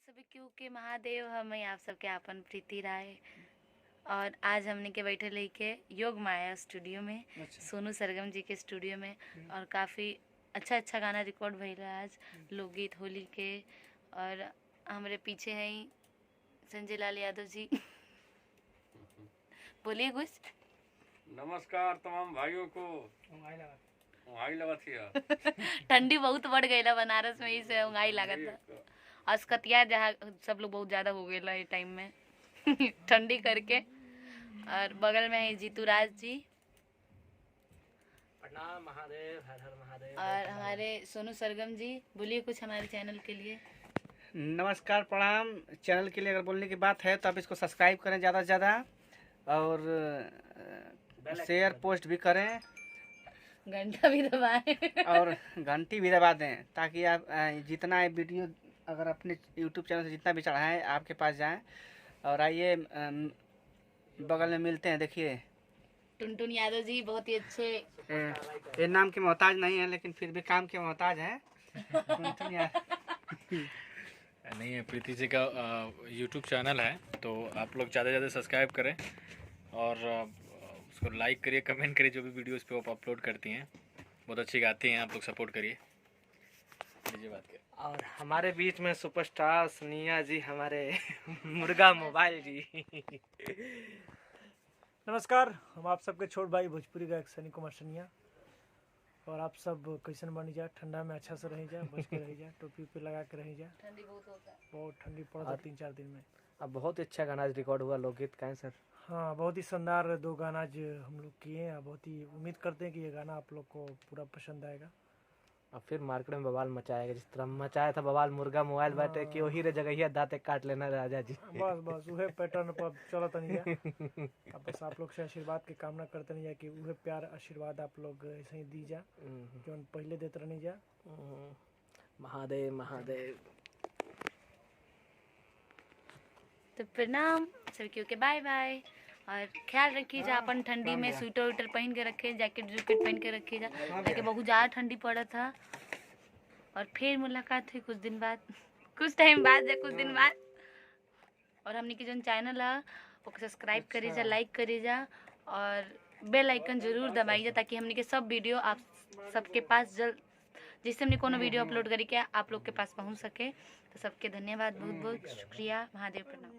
सभी क्योंकि महादेव हमें आप सबके आपन प्रीति राय। और आज हमने के बैठे लेके योग माया स्टूडियो में, सोनू सरगम जी के स्टूडियो में। और काफ़ी अच्छा गाना रिकॉर्ड भइल रहा आज, लोकगीत होली के। और हमारे पीछे हैं संजय लाल यादव जी। बोलिए कुछ। नमस्कार तमाम भाइयों को। उंगाई लगत हिया। ठंडी बहुत बढ़ गई बनारस में, इसे उंगाई लागत था। अस्कतिया जहाँ सब लोग बहुत ज्यादा हो गए टाइम में ठंडी करके। और बगल में है जीतू राज जी। प्रणाम महादेव, हर हर महादेव। और हमारे सोनू सरगम जी, बोलिए कुछ हमारे चैनल के लिए। नमस्कार, प्रणाम। चैनल के लिए अगर बोलने की बात है तो आप इसको सब्सक्राइब करें ज़्यादा से ज़्यादा, और शेयर पोस्ट भी करें, घंटा भी दबाएं और घंटी भी दबा दें, ताकि आप जितना वीडियो अगर अपने यूट्यूब चैनल से जितना भी चढ़ाएं आपके पास जाए। और आइए बगल में मिलते हैं। देखिए टुनटुन यादव जी बहुत ही अच्छे, ये नाम के मोहताज नहीं है लेकिन फिर भी काम के मोहताज है। टुनटुन नहीं है, प्रीति जी का यूट्यूब चैनल है, तो आप लोग ज़्यादा से ज़्यादा सब्सक्राइब करें और उसको लाइक करिए, कमेंट करिए। जो भी वीडियो इस पर आप अपलोड करती हैं बहुत अच्छी गाती हैं, आप लोग सपोर्ट करिए। लीजिए बात करें। और हमारे बीच में सुपरस्टार सोनिया जी, हमारे मुर्गा मोबाइल जी। नमस्कार, हम आप सबके छोट भाई भोजपुरी गायक सनी कुमार सनिया। और आप सब कैसन बनी जा, ठंडा में अच्छा से रही जा, बच के रही जा, टोपी पे लगा के रही जा। ठंडी बहुत होता है, बहुत ठंडी पड़ा 3-4 दिन में। अब बहुत अच्छा गाना रिकॉर्ड हुआ लोकगीत का है सर। हाँ, बहुत ही शानदार 2 गाना आज हम लोग किए हैं। बहुत ही उम्मीद करते हैं कि ये गाना आप लोग को पूरा पसंद आएगा। अब फिर मार्केट में बवाल मचाएगा, जिस तरह मचाया था बवाल मुर्गा मोबाइल बाटे कि वही रे जगह दांते काट लेना राजा जी। बस वही पैटर्न पर चलत नहीं जा। अब बस आप लोग से आशीर्वाद की कामना करते नहीं जा कि वही प्यार आशीर्वाद आप लोग ऐसे ही दी जा जो पहले देते रहनी जा। महादेव महादेव। तो प्रणाम सभी क्योंकि बाय बाय। और ख्याल रखिए जा अपन, ठंडी में स्वेटर वेटर पहन के रखे, जैकेट जूकेट पहन के रखिए जा, ताकि बहुत ज़्यादा ठंडी पड़ा था। और फिर मुलाकात हुई कुछ दिन बाद, कुछ टाइम बाद या कुछ दिन बाद। और हमने के जो चैनल है वो सब्सक्राइब करिए जा, लाइक करिए जा, और बेल आइकन जरूर दबाइए जा, ताकि हमने के सब वीडियो आप सबके पास जल्द, जिससे हमने कोनो वीडियो अपलोड करी क्या आप लोग के पास पहुंच सके। तो सबके धन्यवाद, बहुत बहुत शुक्रिया। महादेव प्रणाम।